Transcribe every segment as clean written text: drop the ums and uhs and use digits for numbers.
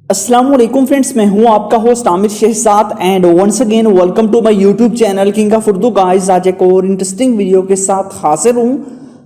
अस्सलाम वालेकुम फ्रेंड्स, मैं हूं आपका host Aamir Shahzad and once again welcome to my YouTube channel king of Urdu. Guys आज एक और इंटरेस्टिंग वीडियो के साथ हाजिर हूं।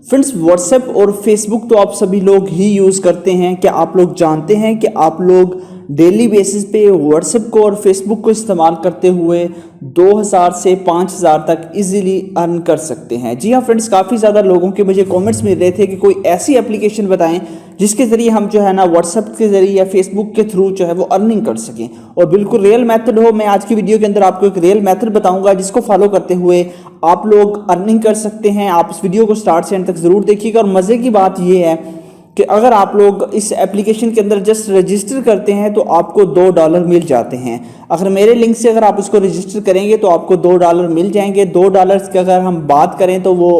फ्रेंड्स, व्हाट्सएप और फेसबुक तो आप सभी लोग ही यूज़ करते हैं। क्या आप लोग जानते हैं कि आप लोग डेली बेसिस पे व्हाट्सएप को और फेसबुक को इस्तेमाल करते हुए 2000 से 5000 तक इजीली अर्न कर सकते हैं। जी हाँ फ्रेंड्स, काफ़ी ज़्यादा लोगों के मुझे कमेंट्स मिल रहे थे कि कोई ऐसी एप्लीकेशन बताएं जिसके ज़रिए हम जो है ना व्हाट्सएप के ज़रिए या फेसबुक के थ्रू जो है वो अर्निंग कर सकें और बिल्कुल रियल मेथड हो। मैं आज की वीडियो के अंदर आपको एक रियल मेथड बताऊंगा जिसको फॉलो करते हुए आप लोग अर्निंग कर सकते हैं। आप इस वीडियो को स्टार्ट से एंड तक ज़रूर देखिएगा। और मज़े की बात यह है कि अगर आप लोग इस एप्लीकेशन के अंदर जस्ट रजिस्टर करते हैं तो आपको $2 मिल जाते हैं। अगर मेरे लिंक से अगर आप उसको रजिस्टर करेंगे तो आपको $2 मिल जाएंगे। $2 की अगर हम बात करें तो वो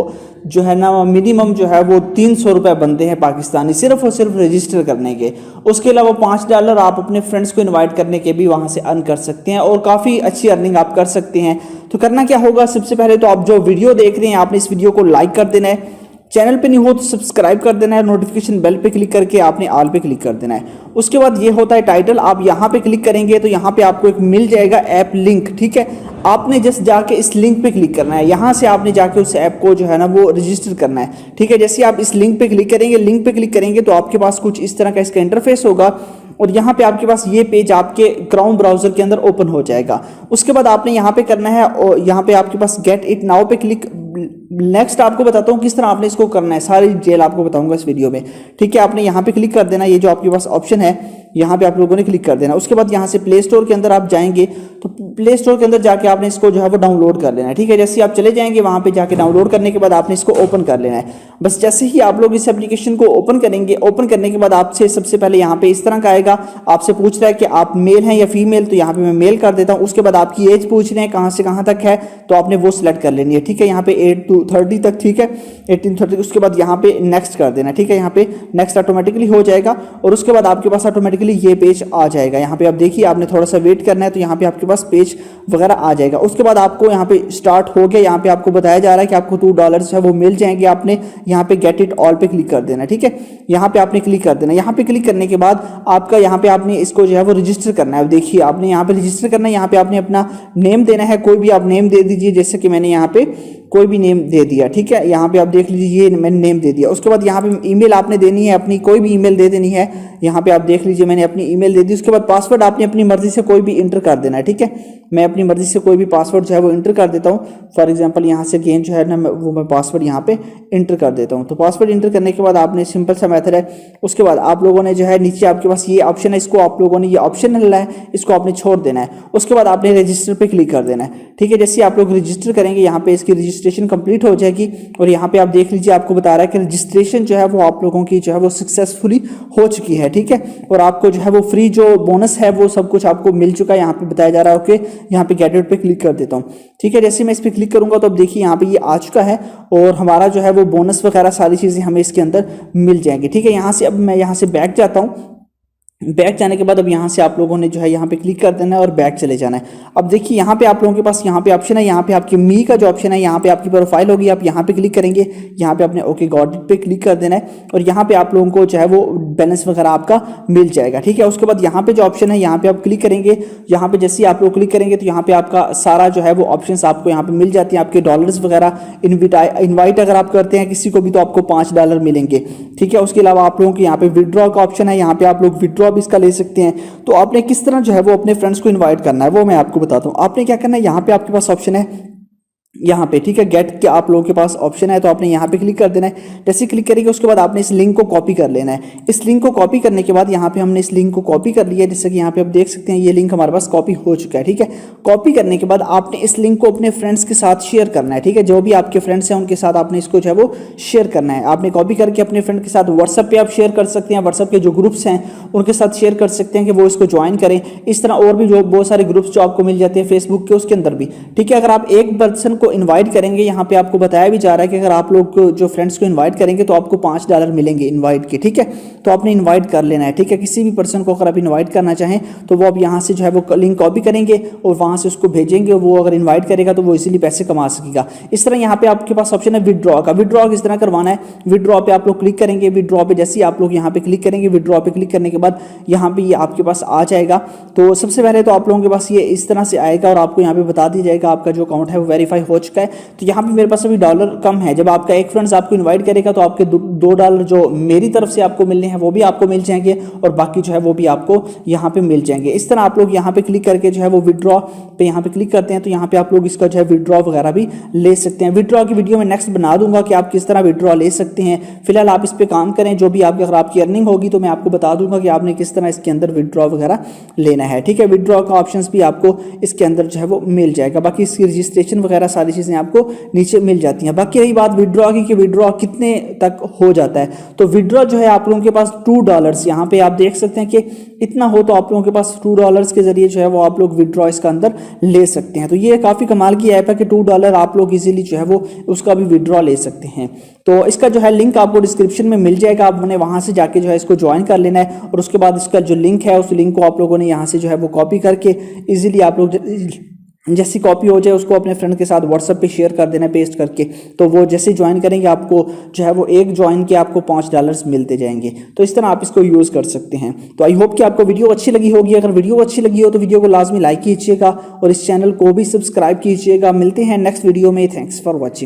जो है ना मिनिमम जो है वो 300 रुपये बनते हैं पाकिस्तानी, सिर्फ और सिर्फ रजिस्टर करने के। उसके अलावा $5 आप अपने फ्रेंड्स को इनवाइट करने के भी वहाँ से अर्न कर सकते हैं और काफ़ी अच्छी अर्निंग आप कर सकते हैं। तो करना क्या होगा, सबसे पहले तो आप जो वीडियो देख रहे हैं आपने इस वीडियो को लाइक कर देना है, चैनल पे नहीं हो तो सब्सक्राइब कर देना है, नोटिफिकेशन बेल पे क्लिक करके आपने ऑल पे क्लिक कर देना है। उसके बाद ये होता है टाइटल, आप यहाँ पे क्लिक करेंगे तो यहाँ पे आपको एक मिल जाएगा ऐप लिंक। ठीक है, आपने जस्ट जाके इस लिंक पे क्लिक करना है, यहाँ से आपने जाके उस ऐप को जो है ना वो रजिस्टर करना है। ठीक है, जैसे आप इस लिंक पे क्लिक करेंगे तो आपके पास कुछ इस तरह का इसका इंटरफेस होगा और यहाँ पे आपके पास ये पेज आपके क्रोम ब्राउजर के अंदर ओपन हो जाएगा। उसके बाद आपने यहाँ पे करना है और यहाँ पे आपके पास गेट इट नाउ पे क्लिक। नेक्स्ट आपको बताता हूँ किस तरह आपने इसको करना है, सारी डिटेल आपको बताऊंगा इस वीडियो में। ठीक है, आपने यहाँ पे क्लिक कर देना, ये जो आपके पास ऑप्शन है यहाँ पे आप लोगों ने क्लिक कर देना। उसके बाद यहाँ से प्ले स्टोर के अंदर आप जाएंगे तो प्ले स्टोर के अंदर जाके आपने इसको जो है वो डाउनलोड कर लेना है। ठीक है, जैसे आप चले जाएंगे वहाँ पे जाके डाउनलोड करने के बाद आपने इसको ओपन कर लेना है। बस जैसे ही आप लोग इस एप्लीकेशन को ओपन करेंगे, ओपन करने के बाद आपसे सबसे पहले यहाँ पे इस तरह का आएगा, आपसे पूछ रहा है कि आप मेल हैं या फीमेल, तो यहाँ पे मैं मेल कर देता हूँ। उसके बाद आपकी एज पूछ रहे हैं कहाँ से कहाँ तक है, तो आपने वो सिलेक्ट कर लेनी है। ठीक है, यहाँ पे 8 to 30 तक। ठीक है, 18 30। उसके बाद यहाँ पे नेक्स्ट कर देना। ठीक है, यहाँ पे नेक्स्ट ऑटोमेटिकली हो जाएगा और उसके बाद आपके पास ऑटोमेटिकली ये पेज आ जाएगा। यहाँ पे आप देखिए, आपने थोड़ा सा वेट करना है तो यहाँ पे आपके पास पेज वगैरह आ जाएगा। उसके बाद आपको यहाँ पे स्टार्ट हो गया, यहाँ पे आपको बताया जा रहा है कि आपको $2 है वो मिल जाएंगे। आपने यहाँ पे गेट इट ऑल पे क्लिक कर देना। ठीक है, यहाँ पे आपने क्लिक कर देना। यहाँ पे क्लिक करने के बाद आपका यहाँ पे आपने इसको जो है वो रजिस्टर करना है। देखिए, आपने यहाँ पे रजिस्टर करना है, यहाँ पे आपने अपना नेम देना है, कोई भी आप नेम दे दीजिए, जैसे कि मैंने यहाँ पे कोई भी नेम दे दिया। ठीक है, यहाँ पे आप देख लीजिए ये मैंने नेम दे दिया। उसके बाद यहाँ पे ईमेल आपने देनी है, अपनी कोई भी ईमेल दे देनी है। यहाँ पे आप देख लीजिए मैंने अपनी ईमेल दे दी। उसके बाद पासवर्ड आपने अपनी मर्जी से कोई भी इंटर कर देना है। ठीक है, मैं अपनी मर्जी से कोई भी पासवर्ड जो है वो इंटर कर देता हूँ। फॉर एग्जांपल यहाँ से गेम जो है ना मैं पासवर्ड यहाँ पे इंटर कर देता हूँ। तो पासवर्ड इंटर करने के बाद आपने सिंपल सा मेथड है। उसके बाद आप लोगों ने जो है नीचे आपके पास ये ऑप्शन है, इसको आप लोगों ने ये ऑप्शन है इसको आपने छोड़ देना है। उसके बाद आपने रजिस्टर पे क्लिक कर देना है। ठीक है, जैसे आप लोग रजिस्टर करेंगे यहाँ पे इसकी रजिस्ट्रेशन कंप्लीट हो जाएगी और यहाँ पे आप देख लीजिए आपको बता रहा है कि रजिस्ट्रेशन जो है वो आप लोगों की जो है वो सक्सेसफुली हो चुकी है। ठीक है, और आपको जो है वो फ्री जो बोनस है वो सब कुछ आपको मिल चुका है। यहाँ पे बताया जा रहा है। ओके, यहाँ पे गेट इट पे क्लिक कर देता हूँ। ठीक है, जैसे मैं इस पे क्लिक करूंगा तो अब देखिए यहाँ पे ये आ चुका है और हमारा जो है वो बोनस वगैरह सारी चीज़ें हमें इसके अंदर मिल जाएंगी। ठीक है, यहाँ से अब मैं यहाँ से बैक जाता हूँ। बैक जाने के बाद अब यहाँ से आप लोगों ने जो है यहाँ पे क्लिक कर देना है और बैक चले जाना है। अब देखिए यहाँ पे आप लोगों के पास यहाँ पे ऑप्शन है, यहाँ पे आपकी मी का जो ऑप्शन है, यहाँ पे आपकी प्रोफाइल होगी, आप यहाँ पे क्लिक करेंगे, यहाँ पे आपने ओके गॉट इट पे क्लिक कर देना है और यहाँ पे आप लोगों को जो है वो बैलेंस वगैरह आपका मिल जाएगा। ठीक है, उसके बाद यहाँ पे जो ऑप्शन है यहाँ पे आप क्लिक करेंगे। यहाँ पे जैसे आप लोग क्लिक करेंगे तो यहाँ पे आपका सारा जो है वो ऑप्शन आपको यहाँ पे मिल जाती है, आपके डॉलर्स वगैरह। इन्वाइट अगर आप करते हैं किसी को भी तो आपको $5 मिलेंगे। ठीक है, उसके अलावा आप लोगों के यहाँ पे विड्रॉ का ऑप्शन है, यहाँ पे आप लोग विड्रॉ भी इसका ले सकते हैं। तो आपने किस तरह जो है वो अपने फ्रेंड्स को इनवाइट करना है वो मैं आपको बताता हूँ। आपने क्या करना है, यहाँ पे आपके पास ऑप्शन है यहाँ पे। ठीक है, गेट के आप लोगों के पास ऑप्शन है तो आपने यहाँ पे क्लिक कर देना है। जैसे क्लिक करेंगे उसके बाद आपने इस लिंक को कॉपी कर लेना है। इस लिंक को कॉपी करने के बाद यहाँ पे हमने इस लिंक को कॉपी कर लिया, जैसे कि यहाँ पे आप देख सकते हैं ये लिंक हमारे पास कॉपी हो चुका है। ठीक है, कॉपी करने के बाद आपने इस लिंक को अपने फ्रेंड्स के साथ शेयर करना है। ठीक है, जो भी आपके फ्रेंड्स हैं उनके साथ आपने इसको जो है वो शेयर करना है। आपने कॉपी करके अपने फ्रेंड के साथ व्हाट्सएप पे आप शेयर कर सकते हैं, व्हाट्सएप के जो ग्रुप्स हैं उनके साथ शेयर कर सकते हैं कि वो इसको ज्वाइन करें। इस तरह और भी जो बहुत सारे ग्रुप्स जो आपको मिल जाते हैं फेसबुक के उसके अंदर भी। ठीक है, अगर आप एक पर्सन को इन्वाइट करेंगे, यहाँ पे आपको बताया भी जा रहा है कि अगर आप लोग जो फ्रेंड्स को इन्वाइट करेंगे तो आपको $5 मिलेंगे इन्वाइट के, ठीक है। तो आपने इन्वाइट कर लेना है, ठीक है। किसी भी पर्सन को अगर आप इन्वाइट करना चाहें तो वो आप यहाँ से जो है वो लिंक कॉपी करेंगे और वहाँ से उसको भेजेंगे, वो अगर इन्वाइट करेगा तो वो इजीली पैसे कमा सकेगा। इस तरह यहाँ पे आपके पास ऑप्शन है विदड्रॉ का। विदड्रॉ किस तरह करवाना है, विदड्रॉ पे आप लोग क्लिक करेंगे। विदड्रॉ पे जैसे ही आप लोग यहाँ पे क्लिक करेंगे, विदड्रॉ पे क्लिक करने के बाद यहाँ पे ये आपके पास आ जाएगा। तो सबसे पहले तो आप लोगों के पास ये इस तरह से आएगा और आपको यहाँ पे बता दिया जाएगा आपका जो अकाउंट है वो वेरीफाई हो चुका है। तो यहाँ पे मेरे पास अभी डॉलर कम है। जब आपका एक फ्रेंड्स आपको इन्वाइट करेगा तो आपके $2 जो मेरी तरफ से आपको मिलने हैं वो भी आपको मिल जाएंगे और बाकी जो है वो भी आपको यहाँ पे मिल जाएंगे। इस तरह आप लोग यहाँ पे क्लिक करके जो है वो विदड्रॉ पे यहाँ पे क्लिक करते हैं तो यहाँ पे आप लोग इसका जो है विदड्रॉ वगैरह भी ले सकते हैं। विदड्रॉ की वीडियो में नेक्स्ट बना दूंगा कि आप किस तरह विदड्रॉ ले सकते हैं। फिलहाल आप इस पे काम करें, जो भी आपकी अगर आपकी अर्निंग होगी तो मैं आपको बता दूंगा कि आपने किस तरह इसके अंदर विदड्रॉ वगैरह लेना है, ठीक है। विदड्रॉ का ऑप्शंस भी आपको इसके अंदर जो है वो मिल जाएगा। बाकी इसकी रजिस्ट्रेशन वगैरह सारी चीज़ें आपको नीचे मिल जाती हैं। बाकी रही बात विदड्रॉ की कि विदड्रॉ कितने तक हो जाता है, तो विदड्रॉ जो है आप लोगों के पास $2 यहाँ पे आप देख सकते हैं कि इतना हो तो आप लोगों के पास $2 के जरिए जो है वो आप लोग विदड्रॉ इसका अंदर ले सकते हैं। तो ये काफ़ी कमाल की ऐप है कि $2 आप लोग इजीली जो है वो उसका भी विदड्रॉ ले सकते हैं। तो इसका जो है लिंक आपको डिस्क्रिप्शन में मिल जाएगा, आपने वहाँ से जाके जो है इसको ज्वाइन कर लेना है और उसके बाद इसका जो लिंक है उस लिंक को आप लोगों ने यहाँ से जो है वो कॉपी करके इजीली आप लोग जैसी कॉपी हो जाए उसको अपने फ्रेंड के साथ व्हाट्सएप पे शेयर कर देना पेस्ट करके। तो वो जैसे ज्वाइन करेंगे आपको जो है वो एक ज्वाइन के आपको $5 मिलते जाएंगे। तो इस तरह आप इसको यूज़ कर सकते हैं। तो आई होप कि आपको वीडियो अच्छी लगी होगी। अगर वीडियो अच्छी लगी हो तो वीडियो को लाजमी लाइक कीजिएगा और इस चैनल को भी सब्सक्राइब कीजिएगा। मिलते हैं नेक्स्ट वीडियो में। Thanks for watching.